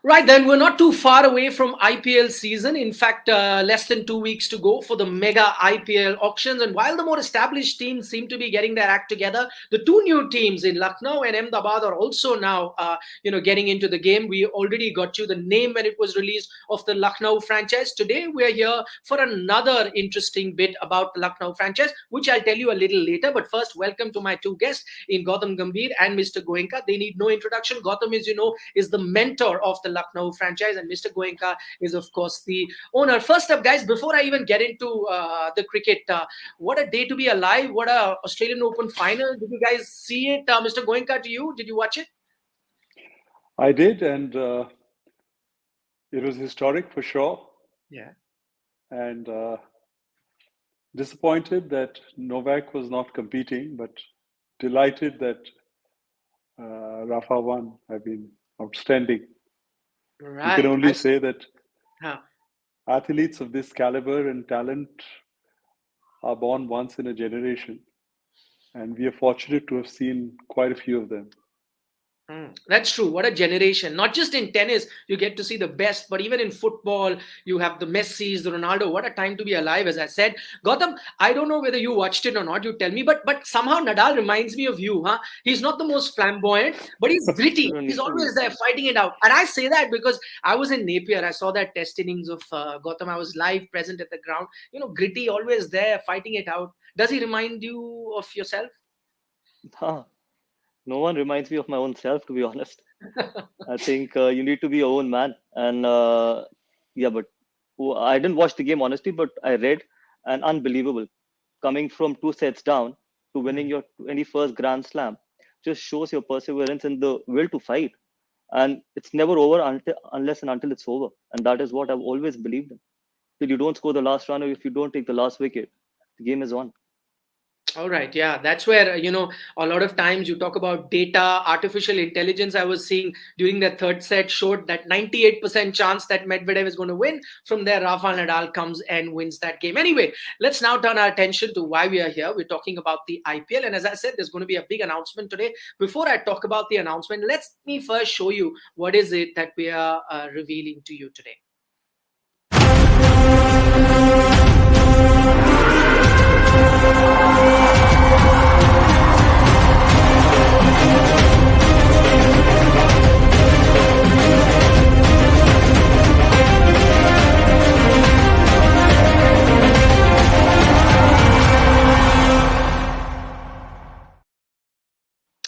Right, then we're not too far away from IPL season. In fact, less than 2 weeks to go for the mega IPL auctions. And while the more established teams seem to be getting their act together, the two new teams in Lucknow and Ahmedabad are also now, getting into the game. We already got you the name when it was released of the Lucknow franchise. Today, we are here for another interesting bit about the Lucknow franchise, which I'll tell you a little later. But first, welcome to my two guests in Gautam Gambhir and Mr. Goenka. They need no introduction. Gautam, as you know, is the mentor of the Lucknow franchise, and Mr. Goenka is, of course, the owner. First up, guys, before I even get into the cricket, what a day to be alive! What a Australian Open final! Did you guys see it, Mr. Goenka? To you, did you watch it? I did, and it was historic for sure. Yeah. And disappointed that Novak was not competing, but delighted that Rafa won. I mean, outstanding. You can Right. only say that Huh. athletes of this caliber and talent are born once in a generation, and we are fortunate to have seen quite a few of them. That's true. What a generation. Not just in tennis, you get to see the best, but even in football, you have the Messis, the Ronaldo. What a time to be alive, as I said. Gautam, I don't know whether you watched it or not, you tell me, but somehow Nadal reminds me of you, huh? He's not the most flamboyant, but he's gritty. No He's need to be. always there fighting it out. And I say that because I was in Napier. I saw that test innings of Gautam. I was live present at the ground. Gritty, always there fighting it out. Does he remind you of yourself? Huh. No one reminds me of my own self, to be honest. I think you need to be your own man. And yeah, but I didn't watch the game honestly, but I read, and unbelievable. Coming from two sets down to winning your 21st Grand Slam just shows your perseverance and the will to fight. And it's never over unless and until it's over. And that is what I've always believed in. Till you don't score the last run or if you don't take the last wicket, the game is on. All right, yeah, that's where a lot of times you talk about data, artificial intelligence. I was seeing during the third set showed that 98% chance that Medvedev is going to win. From there, Rafael Nadal comes and wins that game. Anyway, let's now turn our attention to why we are here. We're talking about the IPL, and as I said, there's going to be a big announcement today. Before I talk about the announcement, let me first show you what is it that we are revealing to you today.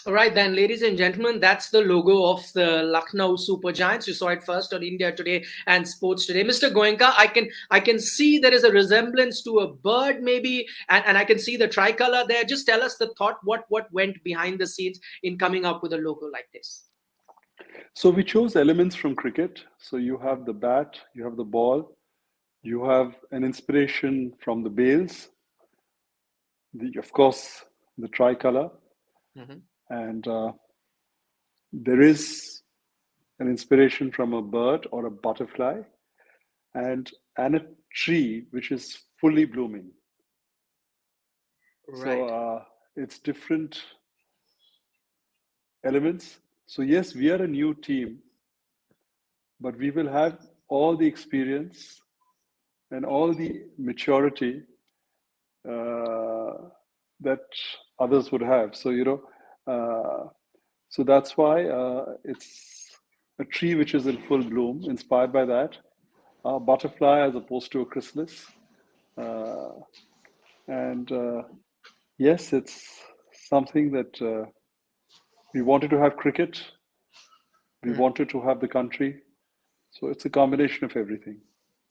All right, then, ladies and gentlemen, that's the logo of the Lucknow Super Giants. You saw it first on India Today and Sports Today. Mr. Goenka, I can see there is a resemblance to a bird, maybe, and I can see the tricolor there. Just tell us the thought, what went behind the scenes in coming up with a logo like this. So we chose elements from cricket. So you have the bat, you have the ball, you have an inspiration from the Bales, of course, the tricolor. Mhm. And there is an inspiration from a bird or a butterfly and a tree which is fully blooming. Right. So it's different elements. So yes, we are a new team, but we will have all the experience and all the maturity that others would have. So so that's why it's a tree which is in full bloom, inspired by that. A butterfly as opposed to a chrysalis. And yes, it's something that we wanted to have cricket. We wanted to have the country. So it's a combination of everything.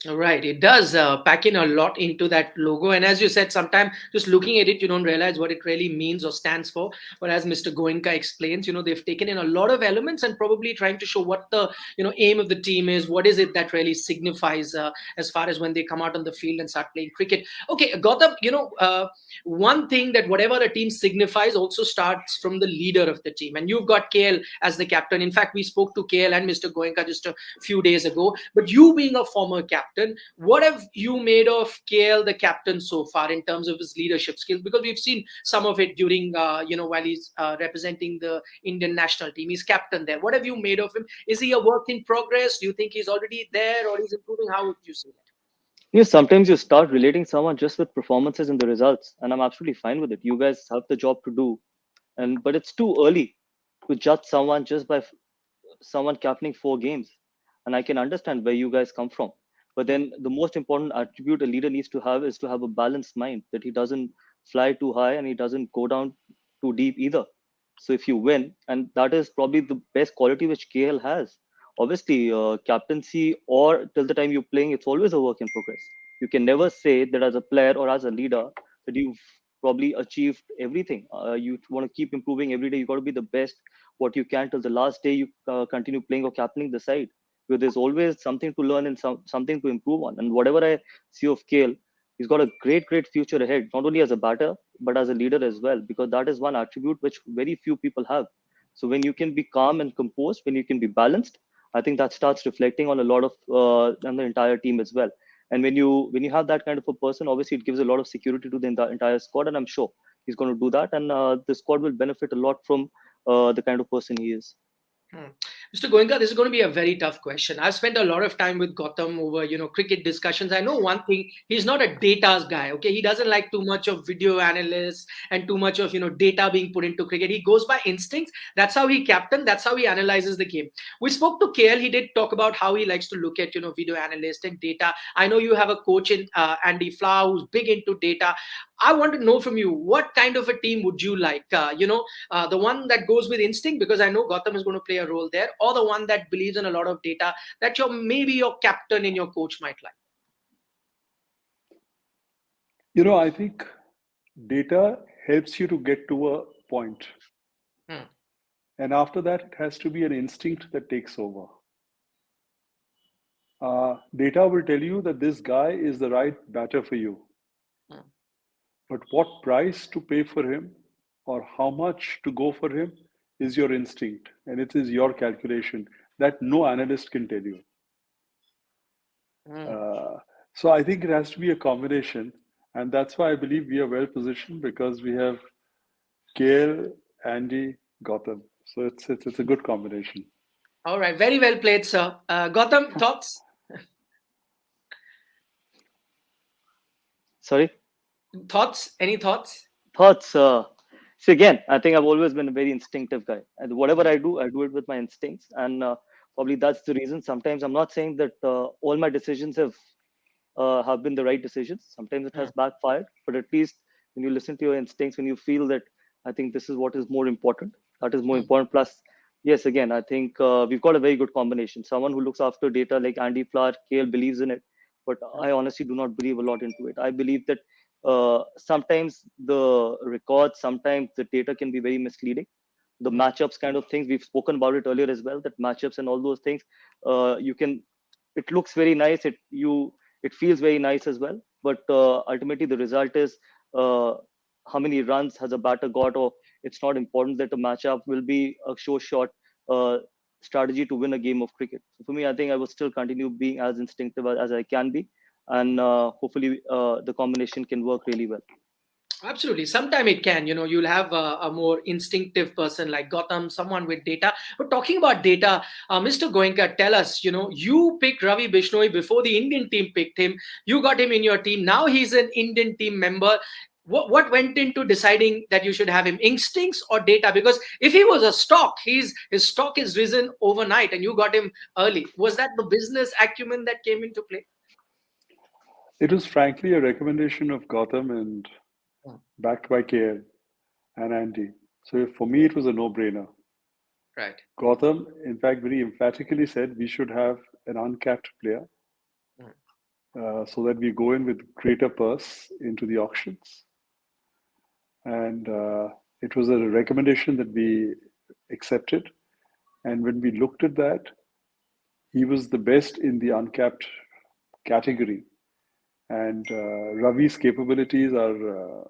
Right, it does pack in a lot into that logo, and as you said, sometimes just looking at it, you don't realize what it really means or stands for. But as Mr. Goenka explains, they've taken in a lot of elements and probably trying to show what the aim of the team is. What is it that really signifies as far as when they come out on the field and start playing cricket? Okay, Gautam, one thing that whatever a team signifies also starts from the leader of the team, and you've got KL as the captain. In fact, we spoke to KL and Mr. Goenka just a few days ago. But you being a former captain, captain. What have you made of KL, the captain, so far in terms of his leadership skills? Because we've seen some of it during, while he's representing the Indian national team. He's captain there. What have you made of him? Is he a work in progress? Do you think he's already there or he's improving? How would you say that? Sometimes you start relating someone just with performances and the results, and I'm absolutely fine with it. You guys have the job to do, and but it's too early to judge someone just by someone captaining 4 games. And I can understand where you guys come from. But then the most important attribute a leader needs to have is to have a balanced mind, that he doesn't fly too high and he doesn't go down too deep either. So if you win, and that is probably the best quality which KL has. Obviously, captaincy or till the time you're playing, it's always a work in progress. You can never say that as a player or as a leader that you've probably achieved everything. You want to keep improving every day. You got to be the best what you can till the last day you continue playing or captaining the side. Because there's always something to learn and something to improve on. And whatever I see of Kale, he's got a great future ahead, not only as a batter, but as a leader as well, because that is one attribute which very few people have. So when you can be calm and composed, when you can be balanced, I think that starts reflecting on a lot of on the entire team as well. And when you have that kind of a person, obviously it gives a lot of security to the entire squad, and I'm sure he's going to do that, and the squad will benefit a lot from the kind of person he is. Hmm. Mr. Goenka, this is going to be a very tough question. I've spent a lot of time with Gautam over, cricket discussions. I know one thing, he's not a data guy, okay? He doesn't like too much of video analysts and too much of, data being put into cricket. He goes by instincts. That's how he captain. That's how he analyzes the game. We spoke to KL. He did talk about how he likes to look at, video analyst and data. I know you have a coach in Andy Flower who's big into data. I want to know from you, what kind of a team would you like? The one that goes with instinct, because I know Gautam is going to play a role there, or the one that believes in a lot of data that maybe your captain and your coach might like? I think data helps you to get to a point. Hmm. And after that, it has to be an instinct that takes over. Data will tell you that this guy is the right batter for you. Hmm. But what price to pay for him or how much to go for him is your instinct. And it is your calculation that no analyst can tell you. Hmm. So I think it has to be a combination. And that's why I believe we are well positioned, because we have KL, Andy, Gautam. So it's a good combination. All right. Very well played, sir. Gautam, thoughts? Sorry? Thoughts? Any thoughts? Thoughts? See, again, I think I've always been a very instinctive guy. And whatever I do it with my instincts. And probably that's the reason. Sometimes I'm not saying that all my decisions have been the right decisions. Sometimes it Hmm. has backfired, but at least when you listen to your instincts, when you feel that I think this is what is more important, that is more Hmm. important. Plus, yes, again, I think we've got a very good combination. Someone who looks after data like Andy Flower, KL believes in it, but I honestly do not believe a lot into it. I believe that sometimes the records, sometimes the data can be very misleading. The Hmm. matchups kind of things, we've spoken about it earlier as well, that matchups and all those things, you can, it looks very nice, it feels very nice as well, but ultimately the result is how many runs has a batter got, or it's not important that a matchup will be a show shot uh, strategy to win a game of cricket. So for me, I think I will still continue being as instinctive as I can be, and hopefully the combination can work really well. Absolutely. Sometime it can, you'll have a more instinctive person like Gautam, someone with data. But talking about data, Mr. Goenka, tell us, you picked Ravi Bishnoi before the Indian team picked him. You got him in your team. Now he's an Indian team member. What went into deciding that you should have him? Instincts or data? Because if he was a stock, his stock is risen overnight and you got him early. Was that the business acumen that came into play? It was frankly a recommendation of Gautam and Hmm. backed by KL and Andy. So for me, it was a no-brainer. Right. Gautam, in fact, very emphatically said we should have an uncapped player, Hmm. so that we go in with greater purse into the auctions. And it was a recommendation that we accepted. And when we looked at that, he was the best in the uncapped category. And Ravi's capabilities are,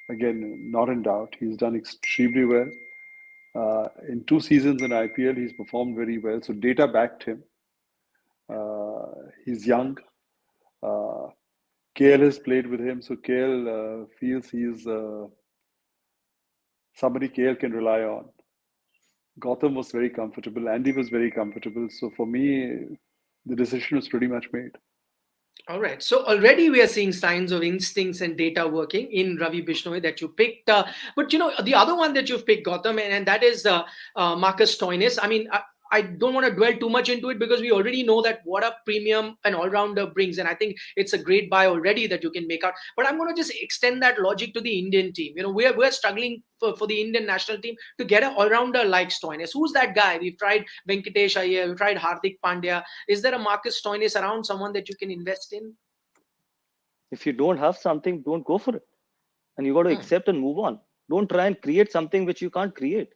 again, not in doubt. He's done extremely well. In 2 seasons in IPL, he's performed very well. So data backed him. He's young. KL has played with him, so KL feels he's somebody KL can rely on. Gautam was very comfortable. Andy was very comfortable. So for me, the decision was pretty much made. All right. So already we are seeing signs of instincts and data working in Ravi Bishnoi that you picked. But the other one that you've picked, Gautam, and that is Marcus Stoinis. I mean, I don't want to dwell too much into it because we already know that what a premium an all-rounder brings, and I think it's a great buy already that you can make out. But I'm going to just extend that logic to the Indian team. We're struggling for the Indian national team to get an all-rounder like Stoinis. Who's that guy? We've tried Venkatesh Iyer, we've tried Hardik Pandya. Is there a Marcus Stoinis around, someone that you can invest in? If you don't have something, don't go for it. And you got to accept and move on. Don't try and create something which you can't create.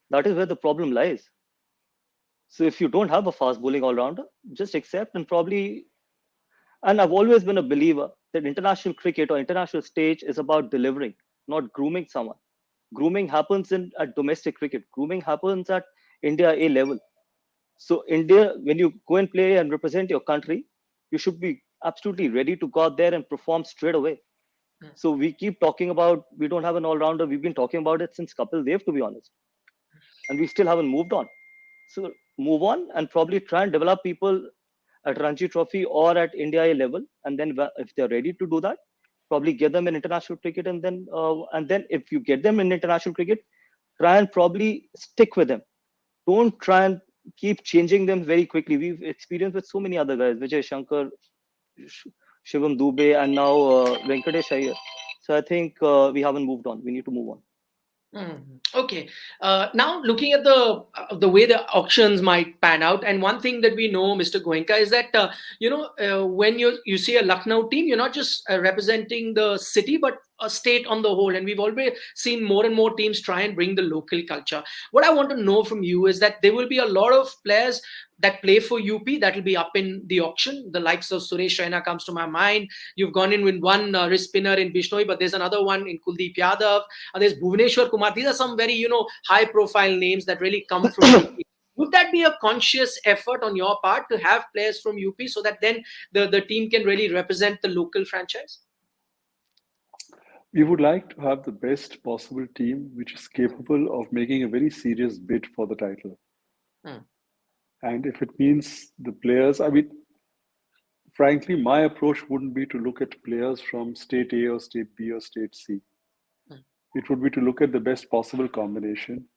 That is where the problem lies. So if you don't have a fast bowling all-rounder, just accept and probably. And I've always been a believer that international cricket or international stage is about delivering, not grooming someone. Grooming happens at domestic cricket. Grooming happens at India A level. So India, when you go and play and represent your country, you should be absolutely ready to go out there and perform straight away. So we keep talking about we don't have an all-rounder. We've been talking about it since Kapil Dev, to be honest, and we still haven't moved on. So move on and probably try and develop people at Ranji Trophy or at India A level, and then if they're ready to do that, probably get them in international cricket, and then if you get them in international cricket, try and probably stick with them. Don't try and keep changing them very quickly. We've experienced with so many other guys, Vijay Shankar, Shivam Dubey, and now Venkatesh Iyer. So I think we haven't moved on. We need to move on. Okay. Now looking at the way the auctions might pan out, and one thing that we know, Mr. Goenka, is that when you see a Lucknow team, you're not just representing the city, but a state on the whole. And we've always seen more and more teams try and bring the local culture. What I want to know from you is that there will be a lot of players that play for UP that will be up in the auction. The likes of Suresh Raina comes to my mind. You've gone in with one wrist spinner in Bishnoi, but there's another one in Kuldeep Yadav. There's Bhuvaneshwar Kumar. These are some very, high profile names that really come from UP. Would that be a conscious effort on your part to have players from UP so that then the team can really represent the local franchise? We would like to have the best possible team which is capable of making a very serious bid for the title. And if it means the players, I mean, frankly, my approach wouldn't be to look at players from state A or state B or state C. It would be to look at the best possible combination.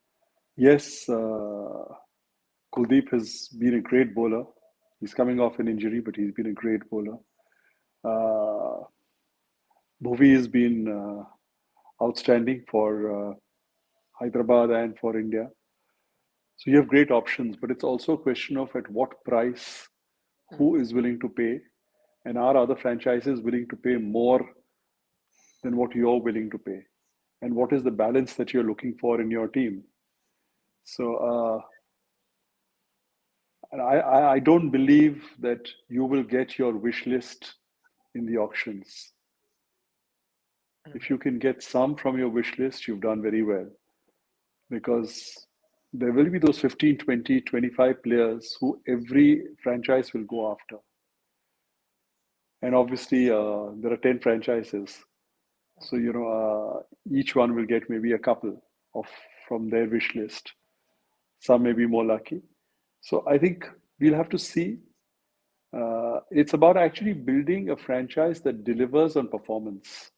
Yes, Kuldeep has been a great bowler. He's coming off an injury, but he's been a great bowler. Bhuvi has been outstanding for Hyderabad and for India. So you have great options, but it's also a question of at what price, who is willing to pay, and are other franchises willing to pay more than what you're willing to pay, and what is the balance that you're looking for in your team. So I don't believe that you will get your wish list in the auctions. If you can get some from your wish list, you've done very well, because there will be those 15, 20, 25 players who every franchise will go after. And obviously, there are 10 franchises. So, each one will get maybe a couple from their wish list. Some may be more lucky. So I think we'll have to see. It's about actually building a franchise that delivers on performance.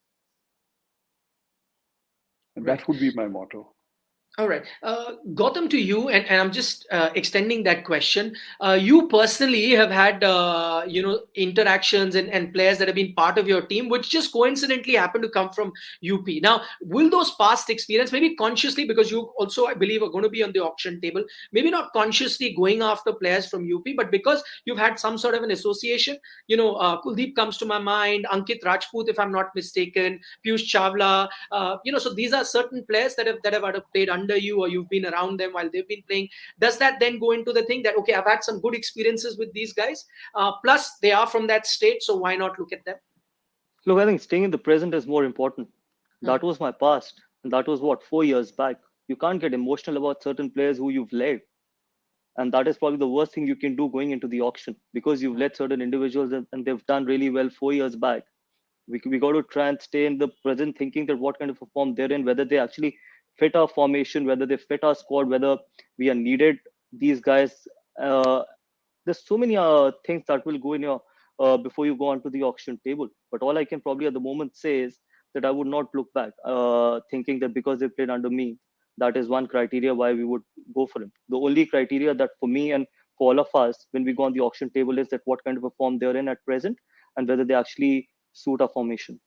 And that would be my motto. All right. Gautam, to you, and I'm just extending that question. You personally have had, interactions and players that have been part of your team, which just coincidentally happen to come from UP. Now, will those past experience, maybe consciously, because you also, I believe, are going to be on the auction table, maybe not consciously going after players from UP, but because you've had some sort of an association, Kuldeep comes to my mind, Ankit Rajput, if I'm not mistaken, Piyush Chawla, so these are certain players that have played under you, or you've been around them while they've been playing. Does that then go into the thing that, okay, I've had some good experiences with these guys, plus they are from that state, so why not look at them? Look, I think staying in the present is more important. That was my past, and that was 4 years back. You can't get emotional about certain players who you've led. And that is probably the worst thing you can do going into the auction, because you've let certain individuals, and they've done really well 4 years back. We got to try and stay in the present, thinking that what kind of a form they're in, whether they actually fit our formation, whether they fit our squad, whether we are needed these guys. Uh, there's so many things that will go in your before you go onto the auction table. But all I can probably at the moment say is that I would not look back, thinking that because they played under me, that is one criteria why we would go for him. The only criteria that for me and for all of us when we go on the auction table is that what kind of a form they're in at present, and whether they actually suit our formation.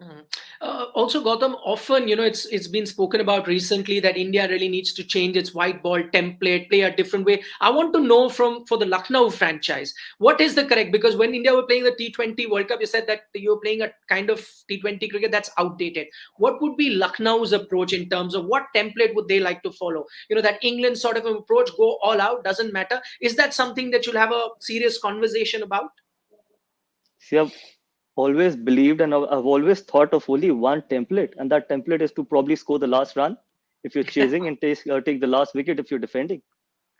Mhm. Also, Gautam, often it's been spoken about recently that India really needs to change its white ball template, play a different way. I want to know for the Lucknow franchise, what is the correct? Because when India were playing the T20 World Cup, you said that you were playing a kind of T20 cricket that's outdated. What would be Lucknow's approach in terms of what template would they like to follow? That England sort of approach, go all out, doesn't matter. Is that something that you'll have a serious conversation about? See, I've always believed and I've always thought of only one template, and that template is to probably score the last run if you're chasing, and take the last wicket if you're defending.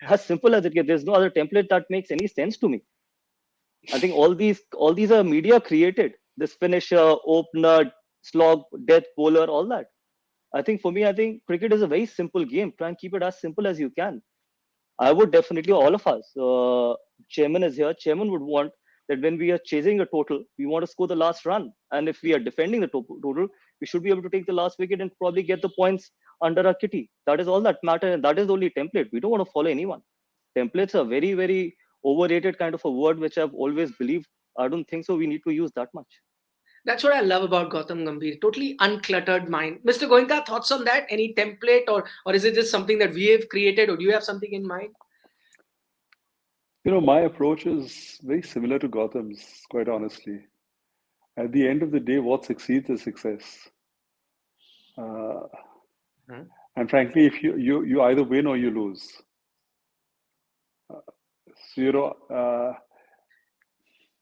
As simple as it gets. There's no other template that makes any sense to me. I think all these are media created. This finisher, opener, slog, death bowler, all that. I think for me, I think cricket is a very simple game. Try and keep it as simple as you can. I would definitely, all of us, chairman is here. Chairman would want that when we are chasing a total, we want to score the last run. And if we are defending the total, we should be able to take the last wicket and probably get the points under our kitty. That is all that matters. And that is the only template. We don't want to follow anyone. Templates are very, very overrated kind of a word, which I've always believed. I don't think so. We need to use that much. That's what I love about Gautam Gambhir. Totally uncluttered mind. Mr. Goenka, thoughts on that? Any template, or is it just something that we have created, or do you have something in mind? My approach is very similar to Gautam's, quite honestly. At the end of the day, what succeeds is success. Uh, Mhm. and frankly, if you either win or you lose. So,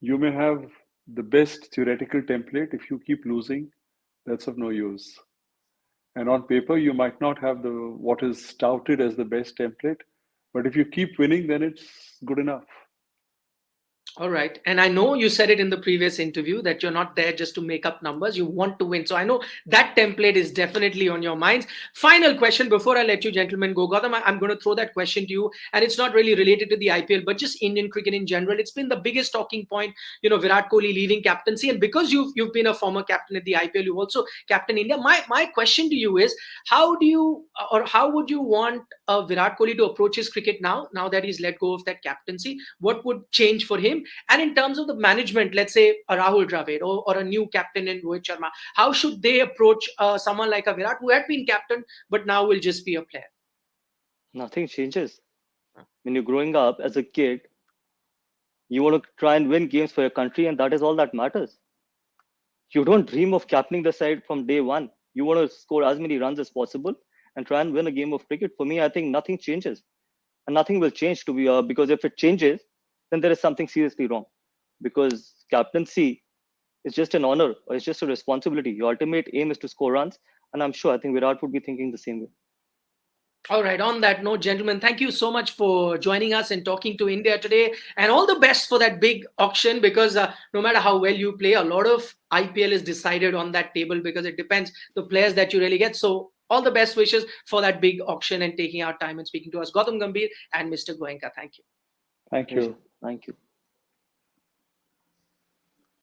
you may have the best theoretical template. If you keep losing, that's of no use. And on paper, you might not have what is touted as the best template, but if you keep winning, then it's good enough. All right. And I know you said it in the previous interview that you're not there just to make up numbers. You want to win. So I know that template is definitely on your minds. Final question before I let you gentlemen go. Gautam, I'm going to throw that question to you. And it's not really related to the IPL, but just Indian cricket in general. It's been the biggest talking point, Virat Kohli leaving captaincy. And because you've been a former captain at the IPL, you've also captained India. My question to you is, how would you want Virat Kohli to approach his cricket now that he's let go of that captaincy? What would change for him? And in terms of the management, let's say a Rahul Dravid or a new captain in Rohit Sharma, how should they approach someone like a Virat who had been captain but now will just be a player? Nothing changes. When you're growing up as a kid, you want to try and win games for your country, and that is all that matters. You don't dream of captaining the side from day one. You want to score as many runs as possible and try and win a game of cricket. For me, I think nothing changes, and nothing will change to be because if it changes, then there is something seriously wrong. Because captaincy is just an honor, or it's just a responsibility. Your ultimate aim is to score runs, and I'm sure I think Virat would be thinking the same way. All right. On that note, gentlemen, thank you so much for joining us and talking to India today. And all the best for that big auction, because no matter how well you play, a lot of IPL is decided on that table because it depends the players that you really get. So all the best wishes for that big auction and taking our time and speaking to us. Gautam Gambhir and Mr. Goenka, thank you. Thank Pleasure. you. Thank you.